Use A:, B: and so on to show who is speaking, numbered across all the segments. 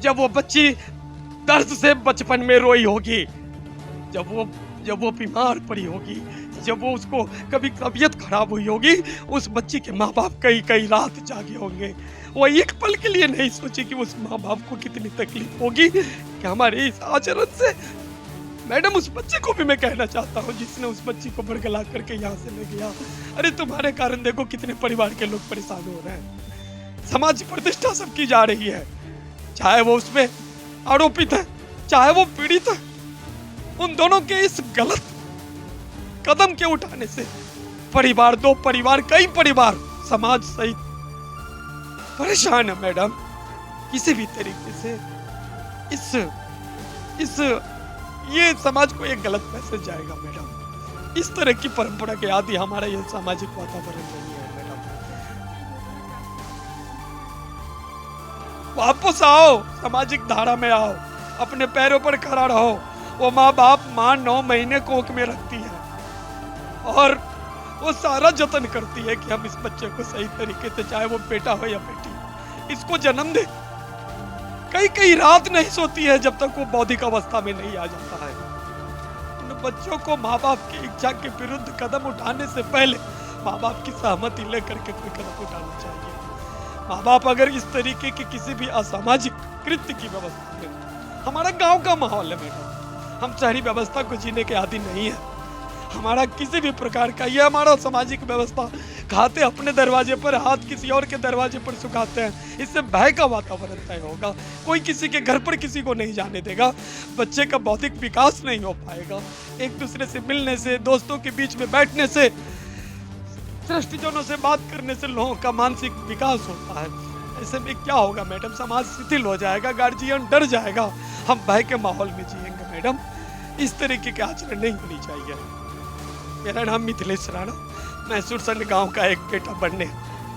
A: जब वो बच्ची दर्द से बचपन में रोई होगी, जब वो बीमार पड़ी होगी, जब वो उसको कभी तबीयत खराब हुई होगी, उस बच्ची के माँ बाप कई रात जागे होंगे। वो एक पल के लिए नहीं सोचे कि उस माँ बाप को कितनी तकलीफ होगी कि हमारे इस आचरण से। मैडम, उस बच्चे को भी मैं कहना चाहता हूँ जिसने उस बच्ची को बरगला करके यहाँ से ले गया, अरे तुम्हारे कारण देखो कितने परिवार के लोग परेशान हो रहे हैं। समाज की प्रतिष्ठा सबकी जा रही है, चाहे वो उसमें आरोपित है चाहे वो पीड़ित है। उन दोनों के इस गलत कदम के उठाने से परिवार, दो परिवार, कई परिवार, समाज सहित परेशान है। मैडम, किसी भी तरीके से ये समाज को एक गलत मैसेज जाएगा। मैडम, इस तरह की परंपरा के आदि हमारा ये सामाजिक वातावरण नहीं है। मैडम, वापस आओ, सामाजिक धारा में आओ, अपने पैरों पर खड़ा रहो। वो माँ बाप 9 महीने कोख में रखती है और वो सारा जतन करती है कि हम इस बच्चे को सही तरीके से, चाहे वो बेटा हो या बेटी, इसको जन्म दे। कई रात नहीं सोती है जब तक वो बौद्धिक अवस्था में नहीं आ जाता है। उन बच्चों को माँ बाप की इच्छा के विरुद्ध कदम उठाने से पहले माँ बाप की सहमति लेकर के कोई कदम उठाना चाहिए। माँ बाप अगर इस तरीके की किसी भी असामाजिक कृत्य की व्यवस्था में, हमारा गांव का माहौल है मैडम, हम शहरी व्यवस्था को जीने के आदि नहीं है। हमारा किसी भी प्रकार का, ये हमारा सामाजिक व्यवस्था, खाते अपने दरवाजे पर, हाथ किसी और के दरवाजे पर सुखाते हैं, इससे भय का वातावरण तय होगा। कोई किसी के घर पर किसी को नहीं जाने देगा, बच्चे का बौद्धिक विकास नहीं हो पाएगा। एक दूसरे से मिलने से, दोस्तों के बीच में बैठने से, दृष्टिजनों से बात करने से लोगों का मानसिक विकास होता है। ऐसे में क्या होगा मैडम, समाज शिथिल हो जाएगा, गार्जियन डर जाएगा, हम भय के माहौल में जिएंगे। मैडम, इस तरीके के आचरण नहीं होनी चाहिए। मेरा नाम मिथिलेश राणा, मैं सुरसंड गांव का एक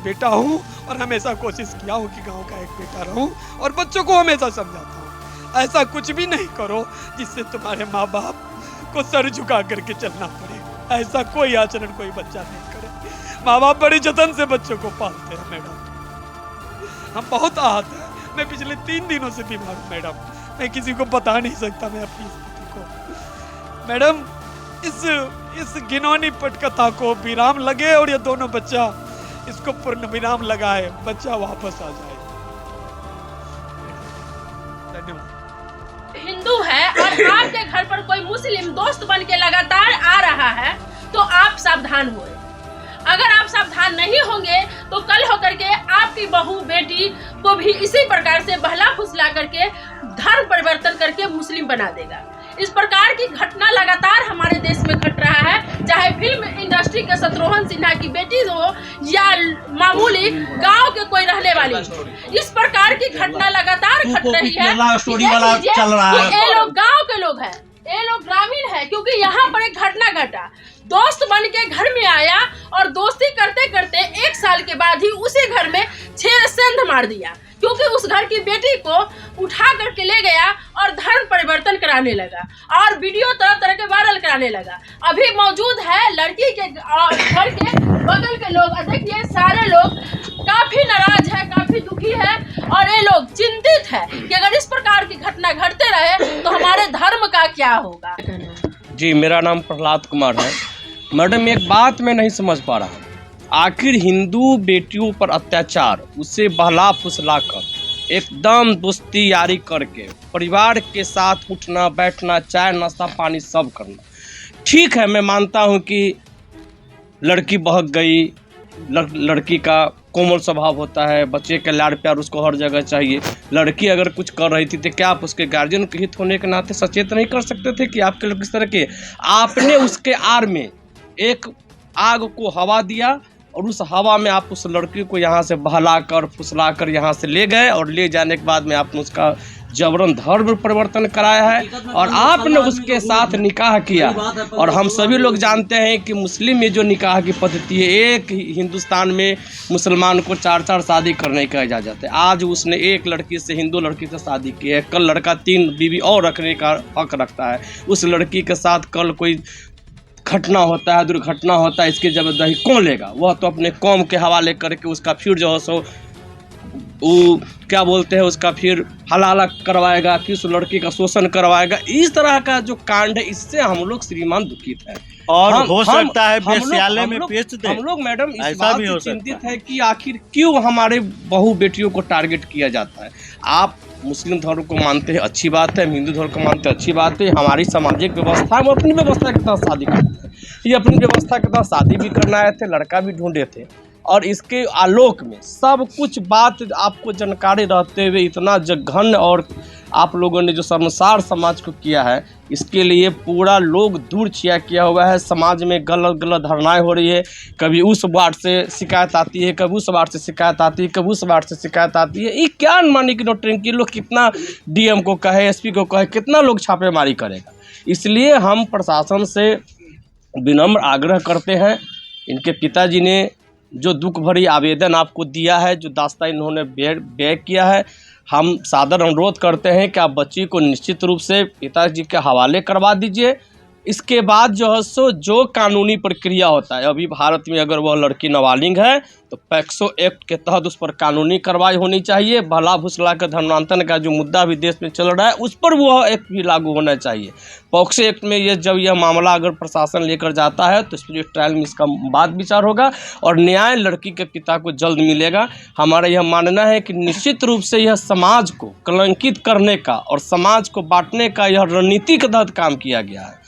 A: बेटा हूं और हमेशा कोशिश किया हूं कि गांव का एक बेटा रहूं और बच्चों को हमेशा समझाता हूं, ऐसा कुछ भी नहीं करो जिससे तुम्हारे माँ बाप को सर झुका करके चलना पड़े। ऐसा कोई आचरण कोई बच्चा नहीं करे। माँ बाप बड़े जतन से बच्चों को पालते हैं। मैडम, हम बहुत आहत हैं। मैं पिछले 3 दिनों से बीमार हूँ मैडम, मैं किसी को बता नहीं सकता मैं अपनी स्थिति को। मैडम, इस घिनौनी पटकथा को विराम लगे और ये दोनों बच्चा इसको पूर्ण विराम लगाए, बच्चा वापस आ जाए। धन्यवाद।
B: हिंदू है और आपके घर पर कोई मुस्लिम दोस्त बन के लगातार आ रहा है तो आप सावधान हुए। अगर आप सावधान नहीं होंगे तो कल होकर के आपकी बहू बेटी को भी इसी प्रकार से बहला फुसला करके धर्म परिवर्तन करके मुस्लिम बना देगा। इस प्रकार की घटना लगातार हमारे देश में घट रहा है, चाहे फिल्म इंडस्ट्री के शत्रुघ्न सिन्हा की बेटी हो या मामूली गांव के कोई रहने वाली हो, इस प्रकार की घटना लगातार घट रही है। ये लोग गांव के लोग हैं, ये लोग ग्रामीण है, क्योंकि यहाँ पर एक घटना घटा, दोस्त बन के घर में आया और दोस्ती करते करते 1 साल के बाद ही उसी घर में 6 सेंध मार दिया, क्योंकि उस घर की बेटी को उठा करके ले गया और धर्म परिवर्तन कराने लगा और वीडियो तरह तरह के वायरल कराने लगा। अभी मौजूद है लड़की के घर के बगल के लोग, देखिए सारे लोग काफी नाराज है, काफी दुखी है और ये लोग चिंतित है कि अगर इस प्रकार की घटना घटते रहे तो हमारे धर्म का क्या होगा।
C: जी, मेरा नाम प्रहलाद कुमार है। मैडम, एक बात मैं नहीं समझ पा रहा हूँ, आखिर हिंदू बेटियों पर अत्याचार, उसे बहला फुसला कर एकदम दोस्ती यारी करके परिवार के साथ उठना बैठना, चाय नाश्ता पानी सब करना, ठीक है, मैं मानता हूँ कि लड़की बहक गई, लड़की का कोमल स्वभाव होता है, बच्चे का लाड़ प्यार उसको हर जगह चाहिए। लड़की अगर कुछ कर रही थी तो क्या आप उसके गार्जियन के हित होने के नाते सचेत नहीं कर सकते थे कि आपके लोग किस तरह के, आपने उसके आड़ में एक आग को हवा दिया और उस हवा में आप उस लड़की को यहाँ से बहला कर फुसला कर यहाँ से ले गए और ले जाने के बाद में आपने उसका जबरन धर्म परिवर्तन कराया है और आपने उसके साथ निकाह किया। और हम सभी लोग जानते हैं कि मुस्लिम में जो निकाह की पद्धति है, एक हिंदुस्तान में मुसलमान को 4 शादी करने का इजाज़त है। आज उसने एक लड़की से, हिंदू लड़की से शादी की है, कल लड़का 3 बीवी और रखने का हक रखता है। उस लड़की के साथ कल कोई घटना होता है, दुर्घटना होता है, इसकी जवाबदारी कौन लेगा? वह तो अपने कौम के हवाले करके उसका फिर जो है सो वो क्या बोलते हैं उसका फिर हलाला करवाएगा, किस लड़की का शोषण करवाएगा। इस तरह का जो कांड है, इससे हम लोग श्रीमान दुखित है।
D: और हो सकता है वेश्यालय में बेच दे।
C: हम लोग मैडम इस
D: ऐसा
C: बात
D: भी
C: से
D: हो
C: चिंतित है कि आखिर क्यों हमारे बहू बेटियों को टारगेट किया जाता है। आप मुस्लिम धर्म को मानते हैं, अच्छी बात है, हिंदू धर्म को मानते हैं, अच्छी बात है। हमारी सामाजिक व्यवस्था, हम अपनी व्यवस्था के तहत शादी करते हैं। ये अपनी व्यवस्था के तहत शादी भी करना आए थे, लड़का भी ढूंढे थे, और इसके आलोक में सब कुछ बात आपको जानकारी रहते हुए इतना जघन्य और आप लोगों ने जो शर्मसार समाज को किया है, इसके लिए पूरा लोग दूर छिया किया हुआ है। समाज में गलत गलत धारणाएं हो रही है। कभी उस वार्ड से शिकायत आती है, कभी उस वार्ड से शिकायत आती है, कभी उस वार्ड से शिकायत आती है। ये क्या अनमानी की नौटंकी, लोग कितना डीएम को कहे, एसपी को कहे, कितना लोग छापेमारी करेगा। इसलिए हम प्रशासन से विनम्र आग्रह करते हैं। इनके पिताजी ने जो दुख भरी आवेदन आपको दिया है, जो दास्तां इन्होंने व्यय किया है, हम सादर अनुरोध करते हैं कि आप बच्ची को निश्चित रूप से पिताजी के हवाले करवा दीजिए। इसके बाद जो है सो जो कानूनी प्रक्रिया होता है, अभी भारत में अगर वह लड़की नाबालिग है तो पैक्सो एक्ट के तहत उस पर कानूनी कार्रवाई होनी चाहिए। भला भुसला का धर्मांतरण का जो मुद्दा भी देश में चल रहा है, उस पर वह एक्ट भी लागू होना चाहिए। पॉक्सो एक्ट में ये जब यह मामला अगर प्रशासन लेकर जाता है तो इस पर ट्रायल में इसका बात विचार होगा और न्याय लड़की के पिता को जल्द मिलेगा। हमारा यह मानना है कि निश्चित रूप से यह समाज को कलंकित करने का और समाज को बांटने का यह रणनीति के तहत काम किया गया है।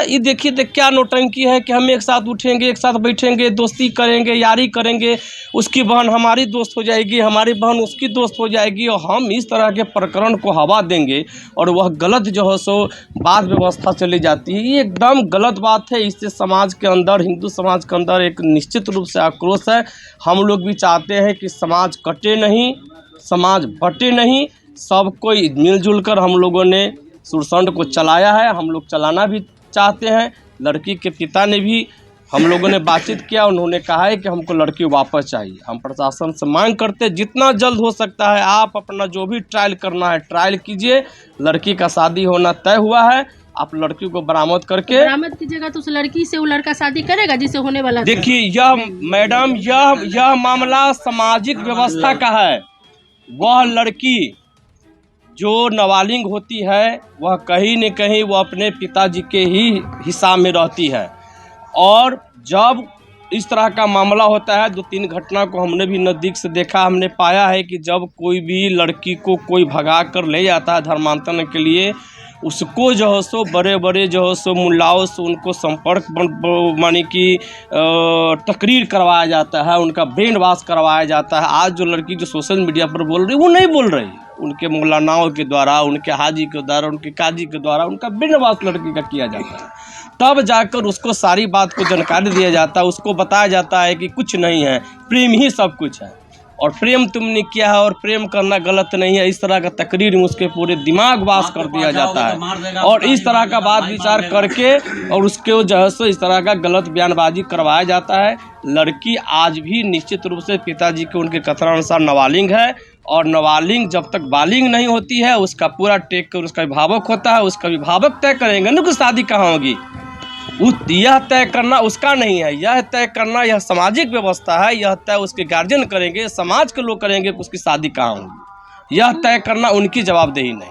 C: ये देखिए क्या नौटंकी है कि हम एक साथ उठेंगे, एक साथ बैठेंगे, दोस्ती करेंगे, यारी करेंगे, उसकी बहन हमारी दोस्त हो जाएगी, हमारी बहन उसकी दोस्त हो जाएगी, और हम इस तरह के प्रकरण को हवा देंगे और वह गलत जो है सो बात व्यवस्था चली जाती है। ये एकदम गलत बात है। इससे समाज के अंदर, हिंदू समाज के अंदर एक निश्चित रूप से आक्रोश है। हम लोग भी चाहते हैं कि समाज कटे नहीं, समाज बटे नहीं, सब कोई मिलजुल कर हम लोगों ने सुरसंड को चलाया है। हम लोग चलाना भी चाहते हैं। लड़की के पिता ने भी हम लोगों ने बातचीत किया, उन्होंने कहा है कि हमको लड़की वापस चाहिए। हम प्रशासन से मांग करते हैं जितना जल्द हो सकता है आप अपना जो भी ट्रायल करना है ट्रायल कीजिए। लड़की का शादी होना तय हुआ है, आप लड़की को बरामद करके
B: बरामद कीजिएगा तो उस लड़की से वो लड़का शादी करेगा जिससे होने वाला।
C: देखिए यह मैडम यह मामला सामाजिक व्यवस्था का है। वह लड़की जो नाबालिग होती है वह कहीं न कहीं वो अपने पिताजी के ही हिसाब में रहती है, और जब इस तरह का मामला होता है, 2-3 घटना को हमने भी नज़दीक से देखा, हमने पाया है कि जब कोई भी लड़की को कोई भगा कर ले जाता है धर्मांतरण के लिए, उसको जो है सो बड़े बड़े जो है सो मुल्लाओं से उनको संपर्क मानी कि तकरीर करवाया जाता है, उनका ब्रेन वॉश करवाया जाता है। आज जो लड़की जो सोशल मीडिया पर बोल रही है वो नहीं बोल रही, उनके मौलानाओं के द्वारा, उनके हाजी के द्वारा, उनके काजी के द्वारा उनका ब्रेन वॉश लड़की का किया जाता है। तब जाकर उसको सारी बात को जानकारी दिया जाता है, उसको बताया जाता है कि कुछ नहीं है, प्रेम ही सब कुछ है, और प्रेम तुमने किया है और प्रेम करना गलत नहीं है। इस तरह का तकरीर में उसके पूरे दिमाग वास कर दिया जाता है, और इस तरह का बात विचार करके और उसके जो है सो इस तरह का गलत बयानबाजी करवाया जाता है। लड़की आज भी निश्चित रूप से पिताजी के उनके कथनानुसार नाबालिग है, और नाबालिग जब तक बालिग नहीं होती है उसका पूरा टेक कर उसका अभिभावक होता है, उसका अभिभावक तय करेंगे ना कि शादी कहाँ होगी। यह तय करना उसका नहीं है, यह तय करना यह सामाजिक व्यवस्था है, यह तय उसके गार्जियन करेंगे, समाज के लोग करेंगे कि उसकी शादी कहाँ होगी। यह तय करना उनकी जवाबदेही नहीं।